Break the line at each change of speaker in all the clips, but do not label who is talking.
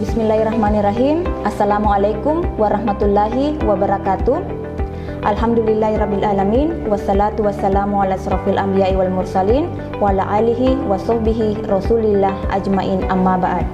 Bismillahirrahmanirrahim. Assalamualaikum warahmatullahi wabarakatuh. Alhamdulillahirrabbilalamin. Wassalatu wassalamu ala asrafil anbiya'i wal mursalin wa ala alihi wa sahbihi rasulillah ajmain, amma ba'd.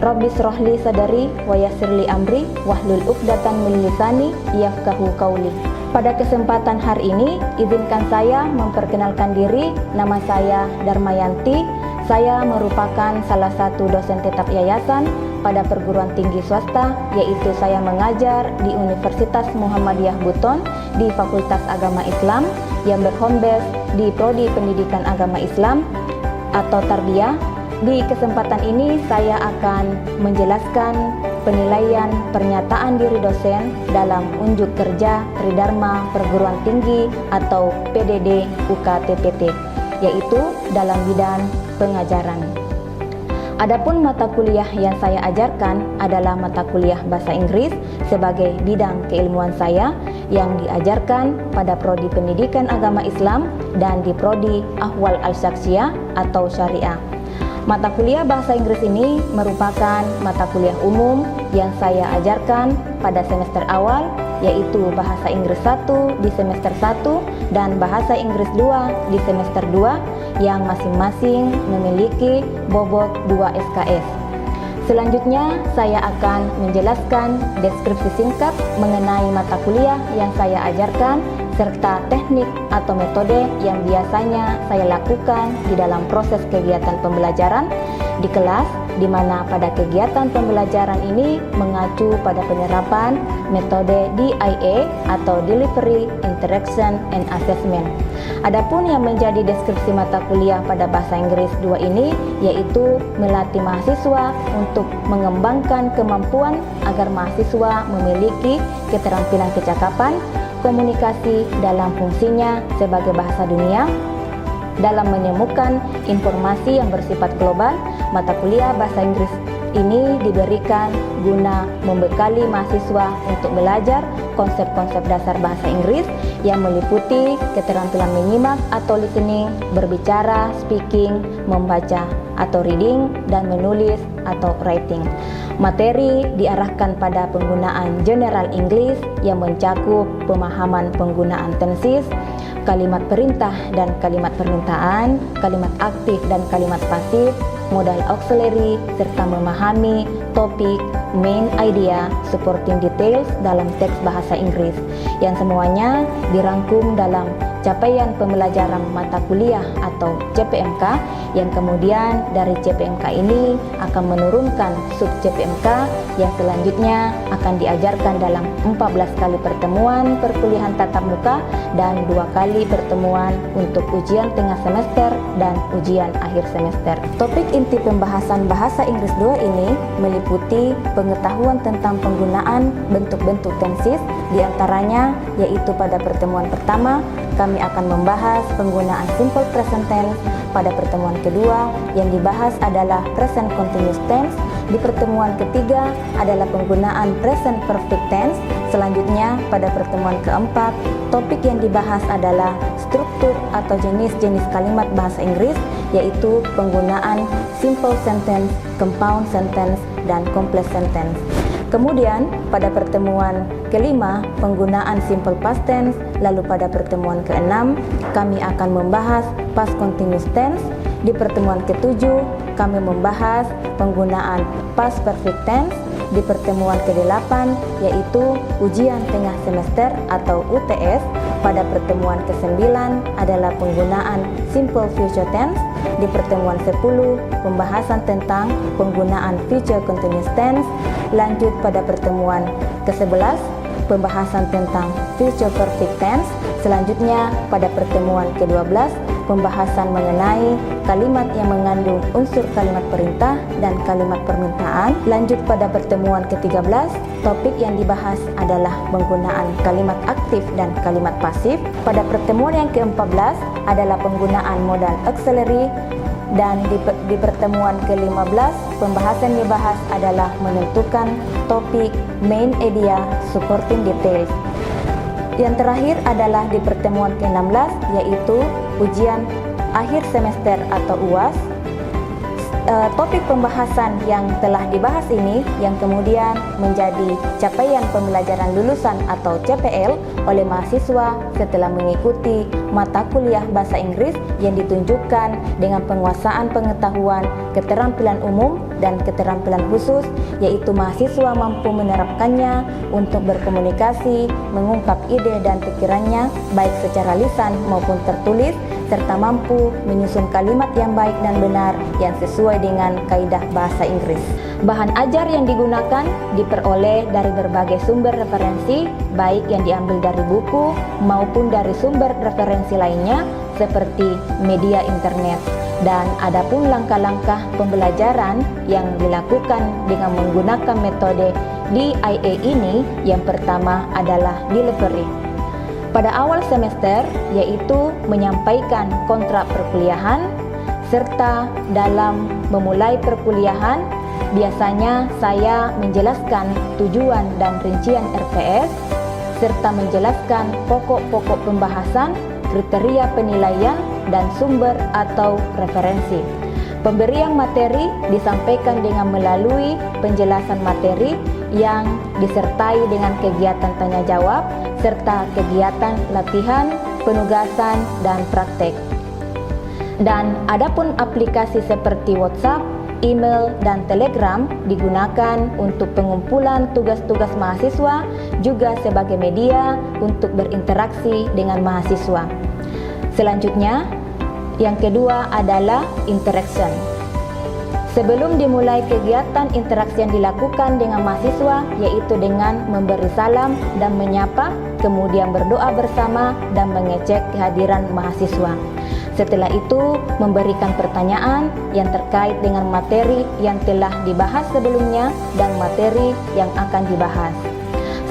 Rabbi shrahli sadari wa yassirli amri wahlul uqdatan min lisani yafqahu qawli. Pada kesempatan hari ini, izinkan saya memperkenalkan diri. Nama saya Darmayanti. Saya merupakan salah satu dosen tetap yayasan pada perguruan tinggi swasta, yaitu saya mengajar di Universitas Muhammadiyah Buton di Fakultas Agama Islam yang berhome base di Prodi Pendidikan Agama Islam atau Tarbiyah. Di kesempatan ini saya akan menjelaskan penilaian pernyataan diri dosen dalam unjuk kerja Tridharma Perguruan Tinggi atau PDD UKTPT, yaitu dalam bidang pengajaran. Adapun mata kuliah yang saya ajarkan adalah mata kuliah Bahasa Inggris sebagai bidang keilmuan saya yang diajarkan pada Prodi Pendidikan Agama Islam dan di Prodi Ahwal Al-Syakhsiyah atau Syariah. Mata kuliah Bahasa Inggris ini merupakan mata kuliah umum yang saya ajarkan pada semester awal, yaitu Bahasa Inggris 1 di semester 1 dan Bahasa Inggris 2 di semester 2 yang masing-masing memiliki bobot 2 SKS. Selanjutnya saya akan menjelaskan deskripsi singkat mengenai mata kuliah yang saya ajarkan serta teknik atau metode yang biasanya saya lakukan di dalam proses kegiatan pembelajaran di kelas, di mana pada kegiatan pembelajaran ini mengacu pada penerapan metode DIA atau Delivery, Interaction, and Assessment. Adapun yang menjadi deskripsi mata kuliah pada Bahasa Inggris 2 ini yaitu melatih mahasiswa untuk mengembangkan kemampuan agar mahasiswa memiliki keterampilan kecakapan, komunikasi dalam fungsinya sebagai bahasa dunia, dalam menemukan informasi yang bersifat global. Mata kuliah Bahasa Inggris ini diberikan guna membekali mahasiswa untuk belajar konsep-konsep dasar bahasa Inggris yang meliputi keterampilan menyimak atau listening, berbicara, speaking, membaca atau reading, dan menulis atau writing. Materi diarahkan pada penggunaan General English yang mencakup pemahaman penggunaan tenses, kalimat perintah dan kalimat permintaan, kalimat aktif dan kalimat pasif, modal auxiliary, serta memahami topik, main idea, supporting details dalam teks bahasa Inggris, yang semuanya dirangkum dalam capaian pembelajaran mata kuliah atau CPMK, yang kemudian dari CPMK ini akan menurunkan sub CPMK yang selanjutnya akan diajarkan dalam 14 kali pertemuan perkuliahan tatap muka dan 2 kali pertemuan untuk ujian tengah semester dan ujian akhir semester. Topik inti pembahasan Bahasa Inggris 2 ini meliputi pengetahuan tentang penggunaan bentuk-bentuk tenses, diantaranya yaitu pada pertemuan pertama kami akan membahas penggunaan simple present tense. Pada pertemuan kedua yang dibahas adalah present continuous tense. Di pertemuan ketiga adalah penggunaan present perfect tense. Selanjutnya pada pertemuan keempat, topik yang dibahas adalah struktur atau jenis-jenis kalimat bahasa Inggris, yaitu penggunaan simple sentence, compound sentence, dan complex sentence. Kemudian pada pertemuan kelima penggunaan simple past tense, lalu pada pertemuan keenam kami akan membahas past continuous tense. Di pertemuan ketujuh kami membahas penggunaan past perfect tense. Di pertemuan ke-8 yaitu ujian tengah semester atau UTS. Pada pertemuan ke-9 adalah penggunaan simple future tense. Di pertemuan 10 pembahasan tentang penggunaan future continuous tense. Lanjut pada pertemuan ke-11 pembahasan tentang future perfect tense. Selanjutnya pada pertemuan ke-12 pembahasan mengenai kalimat yang mengandung unsur kalimat perintah dan kalimat permintaan. Lanjut pada pertemuan ke-13, topik yang dibahas adalah penggunaan kalimat aktif dan kalimat pasif. Pada pertemuan yang ke-14 adalah penggunaan modal auxiliary. Dan di pertemuan ke-15 pembahasan dibahas adalah menentukan topik, main idea, supporting details. Yang terakhir adalah di pertemuan ke-16 yaitu ujian akhir semester atau UAS. topik pembahasan yang telah dibahas ini yang kemudian menjadi capaian pembelajaran lulusan atau CPL oleh mahasiswa setelah mengikuti mata kuliah bahasa Inggris yang ditunjukkan dengan penguasaan pengetahuan, keterampilan umum dan keterampilan khusus, yaitu mahasiswa mampu menerapkannya untuk berkomunikasi, mengungkap ide dan pikirannya baik secara lisan maupun tertulis, serta mampu menyusun kalimat yang baik dan benar yang sesuai dengan kaidah bahasa Inggris. Bahan ajar yang digunakan diperoleh dari berbagai sumber referensi, baik yang diambil dari buku maupun dari sumber referensi lainnya seperti media internet. Dan adapun langkah-langkah pembelajaran yang dilakukan dengan menggunakan metode DIA ini, yang pertama adalah delivery. Pada awal semester, yaitu menyampaikan kontrak perkuliahan, serta dalam memulai perkuliahan, biasanya saya menjelaskan tujuan dan rincian RPS, serta menjelaskan pokok-pokok pembahasan, kriteria penilaian, dan sumber atau referensi. Pemberian materi disampaikan dengan melalui penjelasan materi yang disertai dengan kegiatan tanya jawab, serta kegiatan latihan, penugasan, dan praktek. Dan adapun aplikasi seperti WhatsApp, email, dan Telegram digunakan untuk pengumpulan tugas-tugas mahasiswa, juga sebagai media untuk berinteraksi dengan mahasiswa. Selanjutnya, yang kedua adalah interaction. Sebelum dimulai kegiatan interaksi yang dilakukan dengan mahasiswa, yaitu dengan memberi salam dan menyapa, kemudian berdoa bersama dan mengecek kehadiran mahasiswa. Setelah itu, memberikan pertanyaan yang terkait dengan materi yang telah dibahas sebelumnya dan materi yang akan dibahas.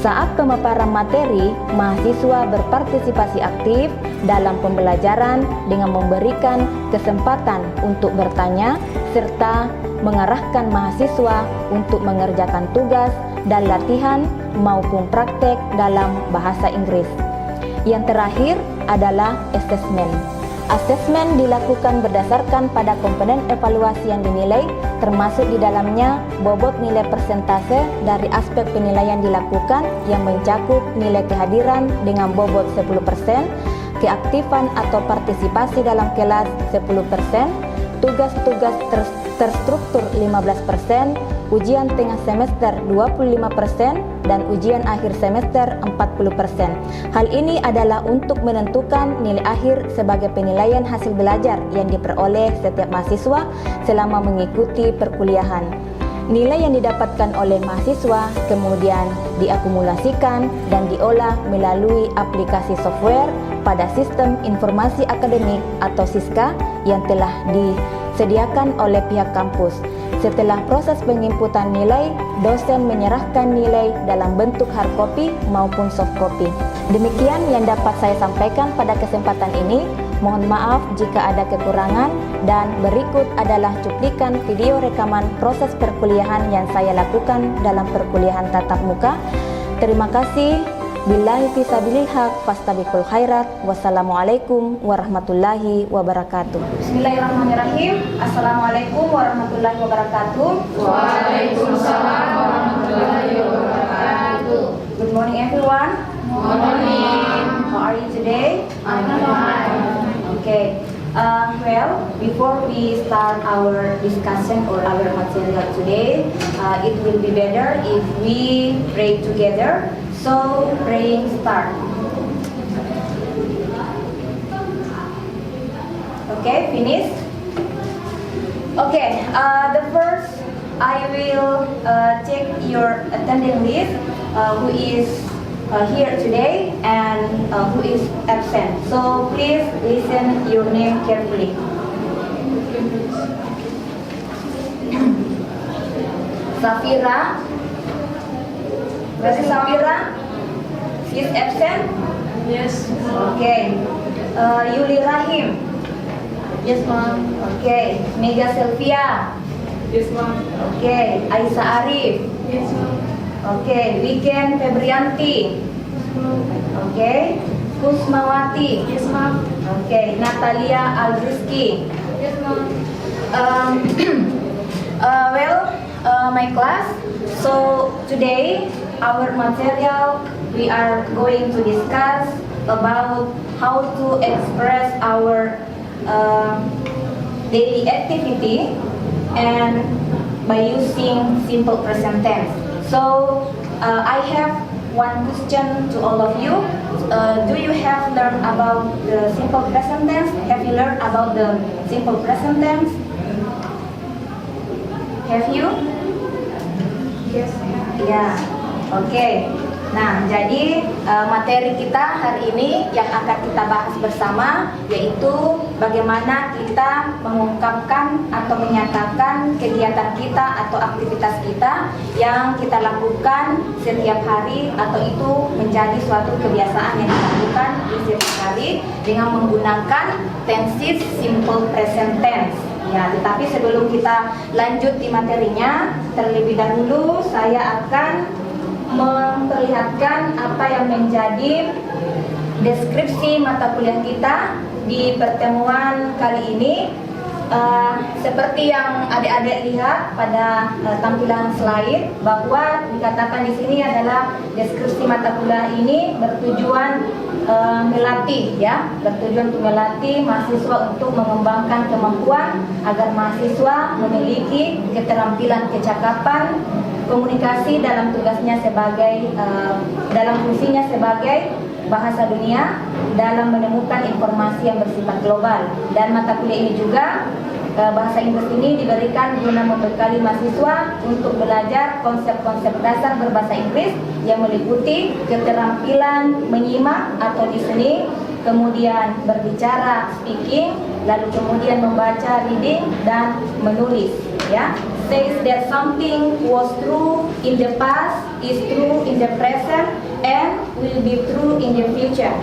Saat pemaparan materi, mahasiswa berpartisipasi aktif dalam pembelajaran dengan memberikan kesempatan untuk bertanya serta mengarahkan mahasiswa untuk mengerjakan tugas dan latihan maupun praktek dalam bahasa Inggris. Yang terakhir adalah assessment. Asesmen dilakukan berdasarkan pada komponen evaluasi yang dinilai, termasuk di dalamnya bobot nilai persentase dari aspek penilaian dilakukan yang mencakup nilai kehadiran dengan bobot 10%, keaktifan atau partisipasi dalam kelas 10%, tugas-tugas terstruktur 15%, ujian tengah semester 25%, dan ujian akhir semester 40%. Hal ini adalah untuk menentukan nilai akhir sebagai penilaian hasil belajar yang diperoleh setiap mahasiswa selama mengikuti perkuliahan. Nilai yang didapatkan oleh mahasiswa kemudian diakumulasikan dan diolah melalui aplikasi software pada Sistem Informasi Akademik atau SISKA yang telah disediakan oleh pihak kampus. Setelah proses penginputan nilai, dosen menyerahkan nilai dalam bentuk hard copy maupun soft copy. Demikian yang dapat saya sampaikan pada kesempatan ini. Mohon maaf jika ada kekurangan, dan berikut adalah cuplikan video rekaman proses perkuliahan yang saya lakukan dalam perkuliahan tatap muka. Terima kasih. Billahi fisabilil haq fastabiqul khairat. Wassalamualaikum warahmatullahi wabarakatuh. Bismillahirrahmanirrahim. Assalamualaikum warahmatullahi wabarakatuh.
Waalaikumsalam warahmatullahi wabarakatuh.
Good morning everyone.
Good morning.
How are you today?
I'm fine.
Okay. Well, before we start our discussion or our material today, it will be better if we pray together. So, praying start. Okay, finished? Okay, the first I will check your attending list, who is here today and who is absent. So, please listen your name carefully. Safira. Where is Safira? She is absent?
Yes.
Okay. Yuli Rahim.
Yes, ma'am.
Okay. Mega Sylvia.
Yes, ma'am.
Okay. Aisyah Arif.
Yes, ma'am.
Okay. Weekend Febrianti. Okay. Kusmawati.
Yes, ma'am.
Okay. Natalia Alrizki.
Yes, ma'am.
My class. So today, our material, we are going to discuss about how to express our daily activity and by using simple present tense. So I have one question to all of you. Do you have learned about the simple present tense? Have you learned about the simple present tense? Have you?
Yes.
Ya, oke. Nah, jadi materi kita hari ini yang akan kita bahas bersama yaitu bagaimana kita mengungkapkan atau menyatakan kegiatan kita atau aktivitas kita yang kita lakukan setiap hari atau itu menjadi suatu kebiasaan yang dilakukan di setiap hari dengan menggunakan tenses simple present tense. Ya, tetapi sebelum kita lanjut di materinya, terlebih dahulu saya akan memperlihatkan apa yang menjadi deskripsi mata kuliah kita di pertemuan kali ini. Seperti yang adik-adik lihat pada tampilan slide bahwa dikatakan di sini adalah deskripsi mata kuliah ini bertujuan melatih bertujuan untuk melatih mahasiswa untuk mengembangkan kemampuan agar mahasiswa memiliki keterampilan kecakapan komunikasi dalam tugasnya sebagai dalam fungsinya sebagai bahasa dunia dalam menemukan informasi yang bersifat global. Dan mata kuliah ini juga bahasa Inggris ini diberikan guna membekali mahasiswa untuk belajar konsep-konsep dasar berbahasa Inggris yang meliputi keterampilan menyimak atau listening, kemudian berbicara speaking, lalu kemudian membaca reading dan menulis. Ya, says that something was true in the past, is true in the present, and will be true in the future.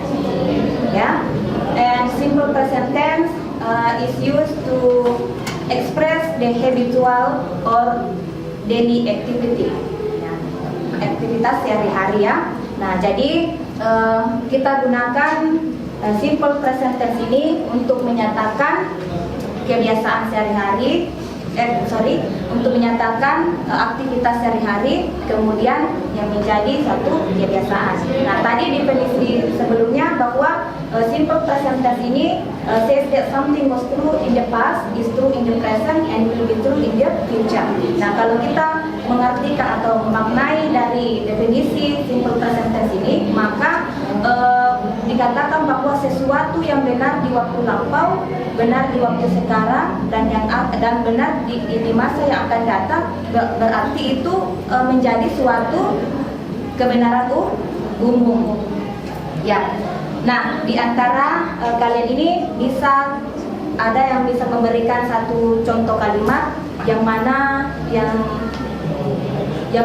Ya, and simple present tense is used to express the habitual or daily activity, aktivitas sehari-hari ya. Nah, jadi kita gunakan simple present tense ini untuk menyatakan kebiasaan sehari-hari, untuk menyatakan aktivitas sehari-hari kemudian yang menjadi satu kebiasaan. Nah, tadi definisi sebelumnya bahwa simple present tense ini says that something was true in the past, is true in the present, and will be true in the future. Nah, kalau kita mengartikan atau memaknai dari definisi simple present tense ini, maka dikatakan bahwa sesuatu yang benar di waktu lampau, benar di waktu sekarang, dan benar di masa yang akan datang, berarti itu menjadi suatu kebenaran umum. Ya. Nah, di antara kalian ini bisa ada yang bisa memberikan satu contoh kalimat yang mana yang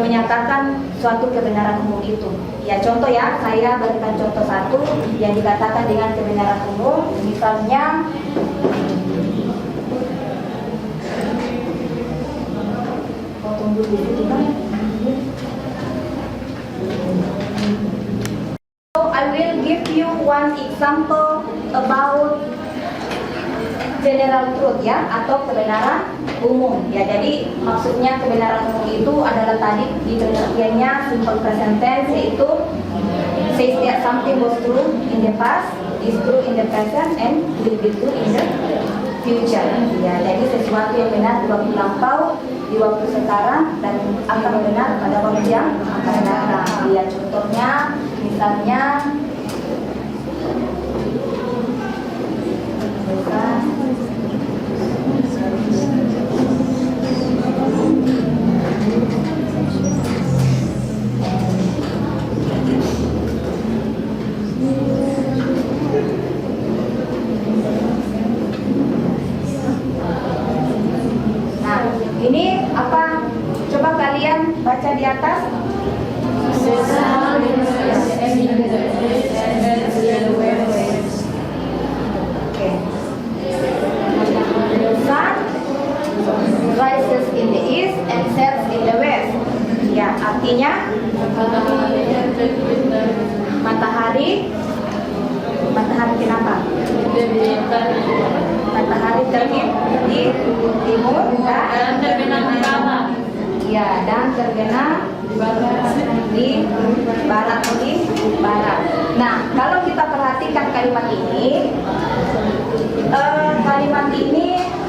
menyatakan suatu kebenaran umum itu. Ya, contoh ya, saya berikan contoh satu yang dikatakan dengan kebenaran umum, misalnya tunggu di situ kan. So I will give you one example about general truth ya, atau kebenaran umum ya. Jadi maksudnya kebenaran umum itu adalah tadi di pengertiannya simple present tense, yaitu says that something was true in the past, is true in the present, and will be true in the future ya. Jadi sesuatu yang benar di waktu lampau, di waktu sekarang, dan akan benar pada waktu yang akan datang ya. Contohnya misalnya ini apa? Coba kalian baca di atas. Oke. Sun rises in the east and sets in the west. Ya, artinya matahari kenapa? matahari terbit di timur
Dan terbenam di barat.
ya, dan terbenam di barat di barat. Nah, kalau kita perhatikan kalimat ini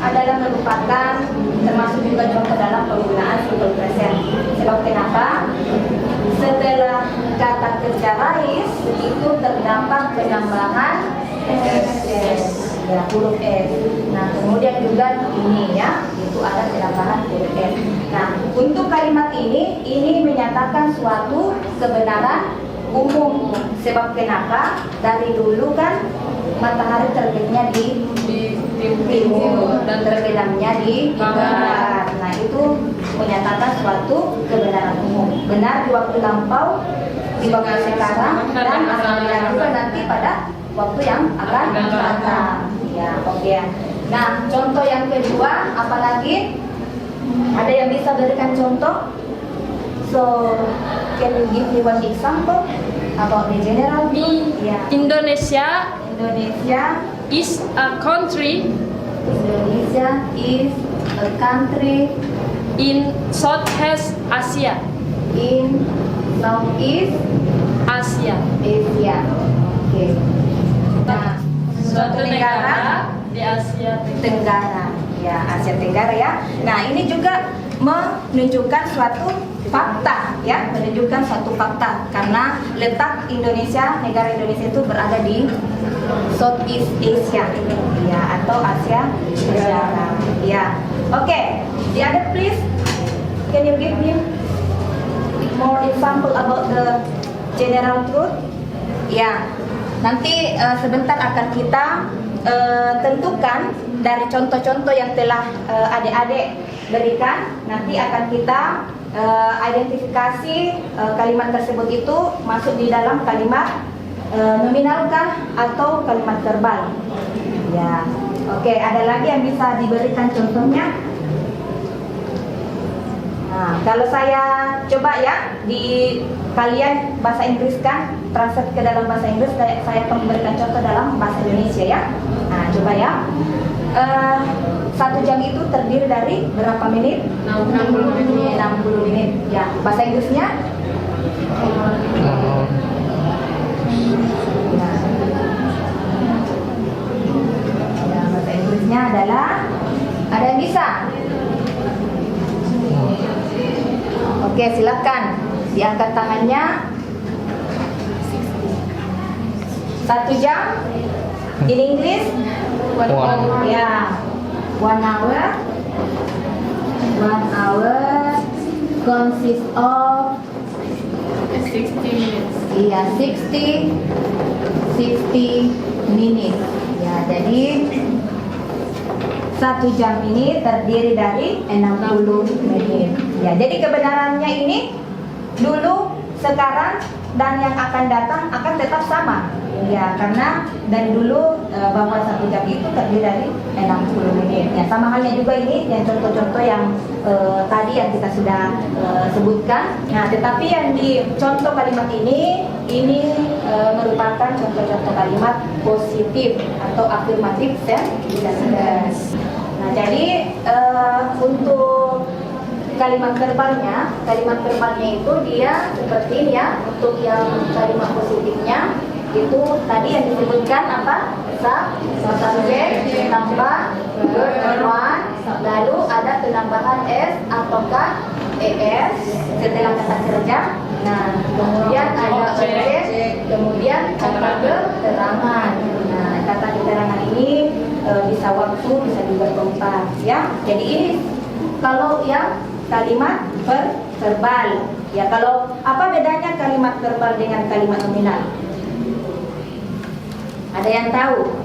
adalah merupakan termasuk juga contoh dalam penggunaan simple present. Sebab kenapa? Setelah kata kerja rais itu terdapat penambahan S, ya, huruf S. Nah, kemudian juga ini ya, itu ada penambahan huruf S. Nah, untuk kalimat ini menyatakan suatu kebenaran umum. Sebab kenapa? Dari dulu kan matahari terbitnya di timur dan terbenamnya di barat. Nah, itu menyatakan suatu kebenaran umum. Benar di waktu lampau, di waktu sekarang, dan akan juga nanti pada waktu yang akan datang. Ya, oke. Nah, contoh yang kedua, apalagi? Ada yang bisa berikan contoh? So, can you give me one example about the general view? Yeah.
Indonesia
Indonesia
is a country
is a country
in Southeast Asia.
in Southeast
Asia.
Asia. Oke. Nah,
Suatu negara di Asia
Tenggara. Ya, Asia Tenggara ya. Nah, ini juga menunjukkan suatu fakta ya, menunjukkan suatu fakta karena letak Indonesia, negara Indonesia itu berada di Southeast Asia ya, atau Asia Tenggara ya. Oke, the other please, can you give me more example about the general truth? Ya, nanti sebentar akan kita tentukan dari contoh-contoh yang telah adik-adik berikan. Nanti akan kita identifikasi kalimat tersebut itu masuk di dalam kalimat nominalkah atau kalimat verbal. Ya, oke. Ada lagi yang bisa diberikan contohnya? Nah, kalau saya coba ya di kalian bahasa Inggris kan, translate ke dalam bahasa Inggris, saya akan memberikan contoh dalam bahasa Indonesia ya. Nah, coba ya. 1 jam itu terdiri dari berapa menit?
60 menit.
60 menit. Ya, bahasa Inggrisnya? Ya, bahasa Inggrisnya adalah, ada yang bisa? Oke, silakan diangkat tangannya. 1 jam in English? Ya, 1 hour. 1 hour consists of
60 minutes.
iya 60 minutes. Ya, jadi 1 jam ini terdiri dari 60 menit. Ya, jadi kebenarannya ini dulu, sekarang, dan yang akan datang akan tetap sama. Ya, karena dari dulu bahwa 1 jam itu terdiri dari 60 menit. Ya, sama halnya juga ini yang contoh-contoh yang tadi yang kita sudah sebutkan. Nah, tetapi yang di contoh kalimat ini merupakan contoh-contoh kalimat positif atau afirmatif sentence. Nah, jadi untuk kalimat verbalnya itu dia seperti ini ya. Untuk yang kalimat positifnya itu tadi yang disebutkan apa? Subject tambah verb one, lalu ada penambahan s ataukah es setelah kata kerja. Nah, kemudian ada objek, kemudian kata keterangan. Nah, kata keterangan ini bisa waktu, bisa juga tempat ya. Jadi ini kalau yang kalimat verbal. Ya, kalau apa bedanya kalimat verbal dengan kalimat nominal? Ada yang tahu?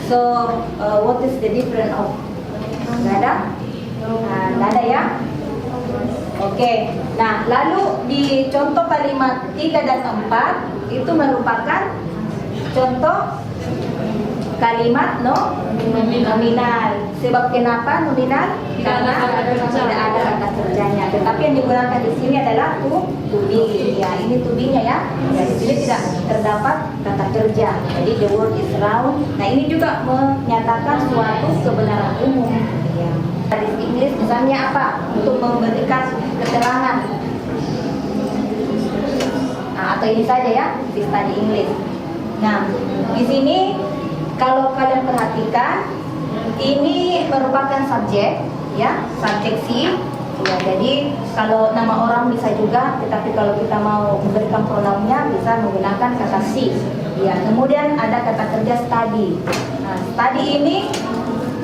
So, what is the difference of? Nggak ada? Nggak ada ya? Oke. Nah, lalu di contoh kalimat 3 dan 4 itu merupakan contoh kalimat nominal. Sebab kenapa nominal?
Tidak ada kata kerja.
Tidak ada kata kerjanya. Tetapi yang digunakan di sini adalah to be. Ya, ini to be-nya ya. Ya, di sini tidak terdapat kata kerja. Jadi the word is round. Nah, ini juga menyatakan suatu kebenaran umum. Ya. Di Inggris misalnya apa? Untuk memberikan keterangan. Nah, atau ini saja ya, di study English. Nah, di sini kalau kalian perhatikan, ini merupakan subjek, ya, subjek si. Ya, jadi kalau nama orang bisa juga, tetapi kalau kita mau memberikan pronounnya bisa menggunakan kata si. Ya, kemudian ada kata kerja study. Nah, study ini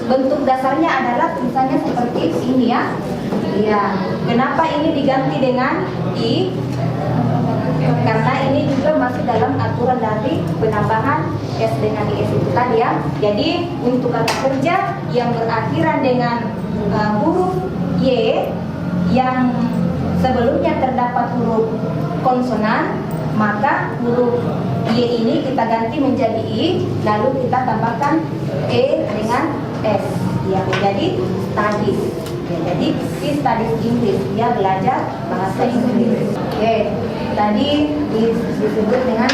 bentuk dasarnya adalah tulisannya seperti ini ya. Ya, kenapa ini diganti dengan i? Karena ini juga masih dalam aturan dari penambahan S dengan IS itu tadi ya. Jadi untuk kata kerja yang berakhiran dengan huruf Y yang sebelumnya terdapat huruf konsonan, maka huruf Y ini kita ganti menjadi I, lalu kita tambahkan E dengan S, ya menjadi studies. Ya, jadi si studies English, dia belajar bahasa Inggris. Oke, tadi disebut dengan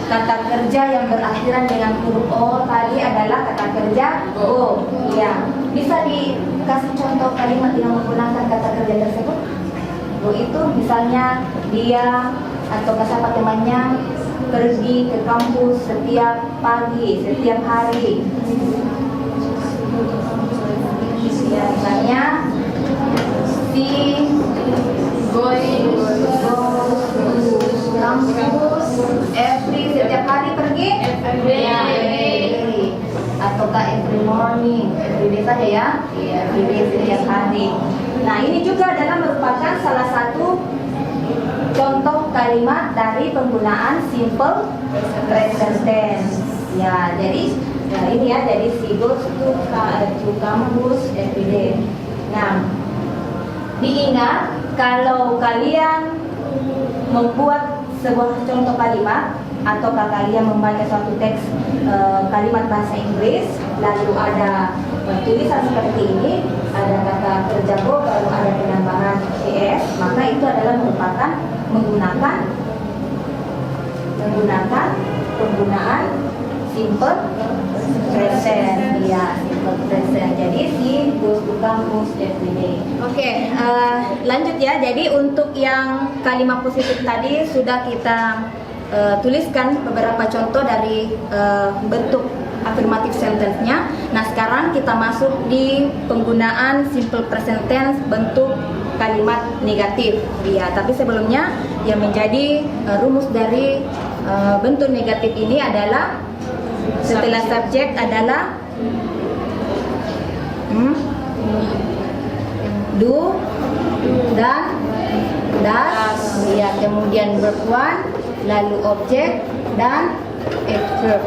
kata kerja yang berakhiran dengan huruf O tadi adalah kata kerja O. Ya, bisa dikasih contoh kalimat yang menggunakan kata kerja tersebut? O itu misalnya dia atau siapa temannya pergi ke kampus setiap pagi, setiap hari. Ya, misalnya si going to kampus setiap hari pergi ya, every. Ataukah every morning, every day saja ya, every day setiap hari. Nah, ini juga adalah merupakan salah satu contoh kalimat dari penggunaan simple present tense. Ya, jadi ini ya, jadi she goes to kampus every day. Nah, diingat kalau kalian membuat sebuah contoh kalimat atau kalian membaca suatu teks kalimat bahasa Inggris, lalu ada tulisan seperti ini, ada kata kerja go, lalu ada penambahan es, maka itu adalah merupakan menggunakan penggunaan simple present, ya, simple present. Jadi si goes to kampus every day. Oke, lanjut ya. Jadi untuk yang kalimat positif tadi sudah kita tuliskan beberapa contoh dari bentuk affirmative sentence-nya. Nah, sekarang kita masuk di penggunaan simple present tense bentuk kalimat negatif. Ya, tapi sebelumnya yang menjadi rumus dari bentuk negatif ini adalah setelah subjek adalah do dan does, ya, kemudian verb one, lalu objek dan adverb.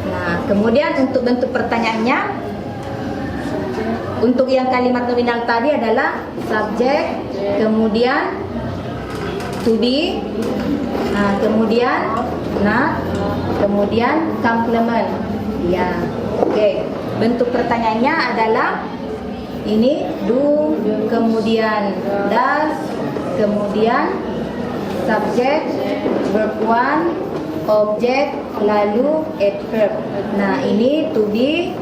Nah, kemudian untuk bentuk pertanyaannya, untuk yang kalimat nominal tadi adalah subjek, kemudian to be, nah, kemudian not, kemudian complement. Ya, oke. Bentuk pertanyaannya adalah ini do, kemudian does, kemudian subjek, verb one, objek, lalu adverb. Nah, ini to be,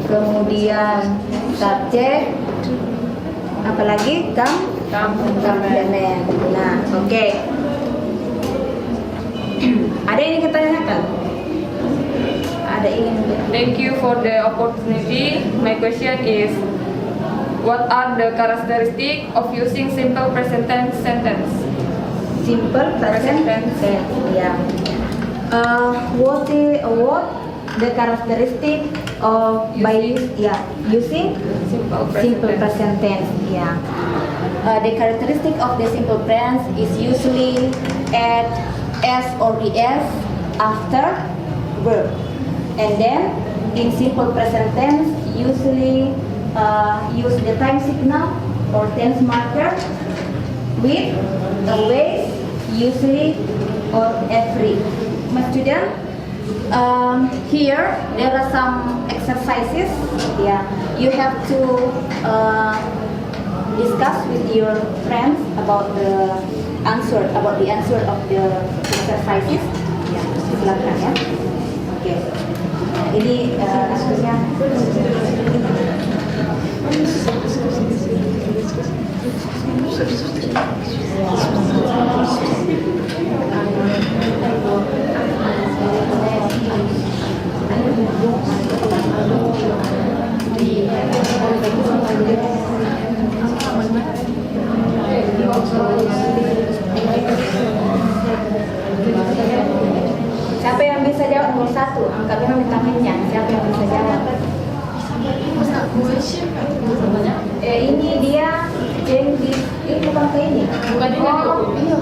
kemudian subjek, apalagi complement. Nah, oke. Ada yang ingin kita tanyakan? Ada ingin?
Thank you for the opportunity. My question is, what are the characteristics of using simple present tense sentence?
Simple present tense. Yeah. What the characteristic of using simple present tense? Yeah. The characteristic of the simple present is usually add s or es after verb, and then in simple present tense usually use the time signal or tense marker with always, usually, or every. My student, Here there are some exercises. Yeah, you have to discuss with your friends about the answer of the exercises. Ya, silakan ya. Oke. Ini kasusnya. Siapa yang bisa jawab nomor 1? Angkatnya minta minyak. Siapa yang bisa jawab? Ini dia change this. Ini bukan ke ini.
Bukan ini.
Iya.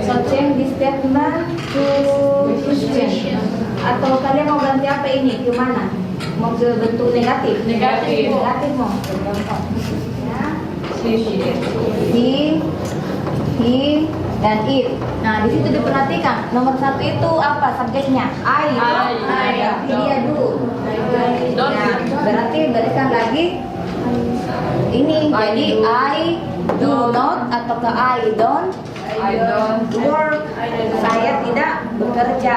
So change this statement to question. Atau kalian mau ganti apa ini? Ke mana? Mau ke bentuk negatif?
Negatif.
Negatif mau. Ya. He, dan it. Nah, di situ diperhatikan nomor 1 itu apa subjeknya? I. Berarti dia do.
Don't.
Ya, berarti berikan lagi ini. Jadi I do not atau ke I don't work. Saya tidak bekerja.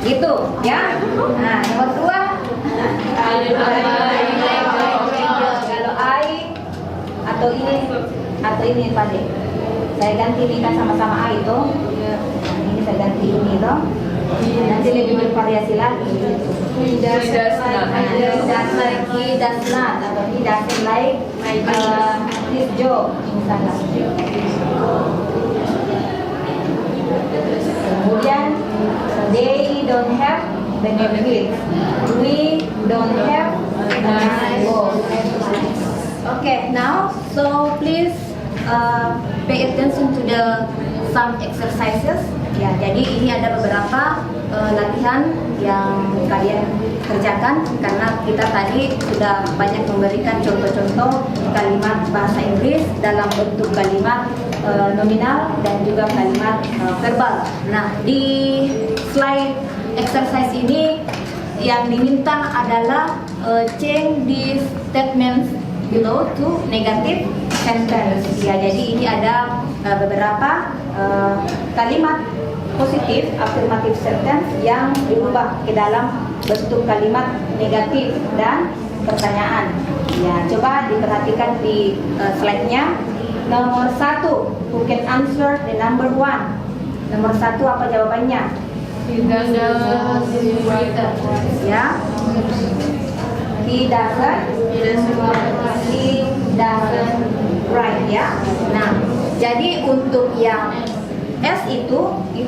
Gitu, ya. Nah, nomor 2. Kalau I atau ini Pak De. Saya ganti ini kan sama-sama A itu. Nah, ini saya ganti ini toh. Nanti lebih bervariasi lagi. He does not atau he doesn't like his job misalnya. Kemudian they don't have benefits. We don't have both. Okay, now so please pay attention to the some exercises. Ya, jadi ini ada beberapa latihan yang kalian kerjakan karena kita tadi sudah banyak memberikan contoh-contoh kalimat bahasa Inggris dalam bentuk kalimat nominal dan juga kalimat verbal. Nah, di slide exercise ini yang diminta adalah change these statements below to negative sentence. Ya, jadi ini ada beberapa kalimat positif affirmative sentence yang diubah ke dalam bentuk kalimat negatif dan pertanyaan. Ya, coba diperhatikan di slide-nya. Nomor 1, who can answer the number 1? Nomor 1 apa jawabannya? Ya. He doesn't write, ya. Nah, jadi untuk yang S itu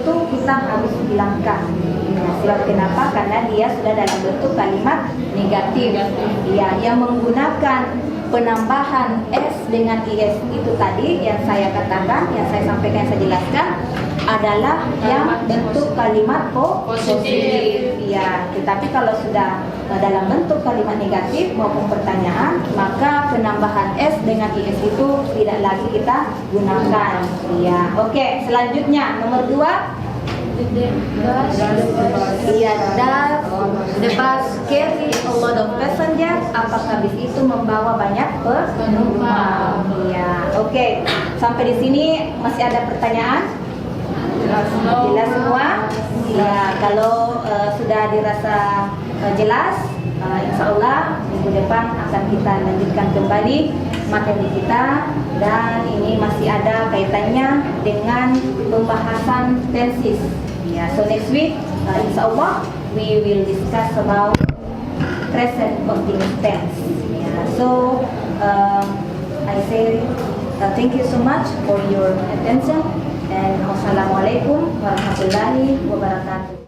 kita harus hilangkan. Nah, sebab kenapa? Karena dia sudah dalam bentuk kalimat negatif. Ya, yang menggunakan penambahan S dengan IS itu tadi yang saya katakan, yang saya sampaikan, yang saya jelaskan adalah yang bentuk kalimat positif. Ya, tetapi kalau sudah dalam bentuk kalimat negatif maupun pertanyaan, maka penambahan S dengan IS itu tidak lagi kita gunakan. Ya, oke. Selanjutnya nomor 2. Iya, does the bus carry a lot of passengers? Apakah bis itu membawa banyak penumpang? Iya, oke. Sampai di sini masih ada pertanyaan? Jelas semua? Ya, kalau sudah dirasa jelas, insya Allah minggu depan akan kita lanjutkan kembali materi kita, dan ini masih ada kaitannya dengan pembahasan tenses. Ya, so next week, insya Allah we will discuss about present continuous tense. Yeah, so I say thank you so much for your attention, and wassalamualaikum warahmatullahi wabarakatuh.